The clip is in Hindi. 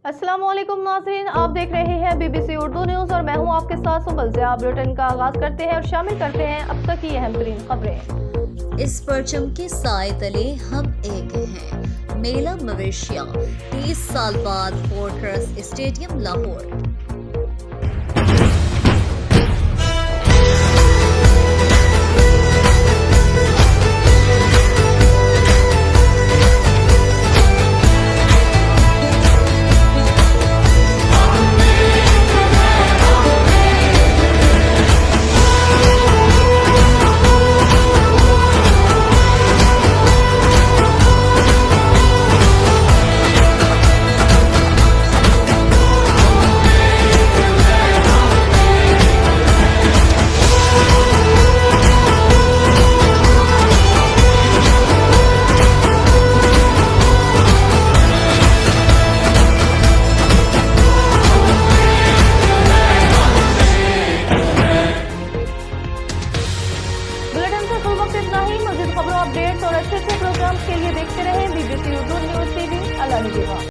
अस्सलाम वालेकुम नाज़रीन, आप देख रहे हैं बीबीसी उर्दू न्यूज़ और मैं हूं आपके साथ सुबह से। आप बुलेटिन का आगाज करते हैं और शामिल करते हैं अब तक की अहम तरीन खबरें। इस परचम के साए तले हम एक हैं। मेला मवेशिया 30 साल बाद फोर्ट्रेस स्टेडियम लाहौर। इतना ही। मज़ीद खबरों, अपडेट्स और अच्छे प्रोग्राम्स के लिए देखते रहें बीबीसी उर्दू न्यूज़ टीवी। अल्लाह निगहबान।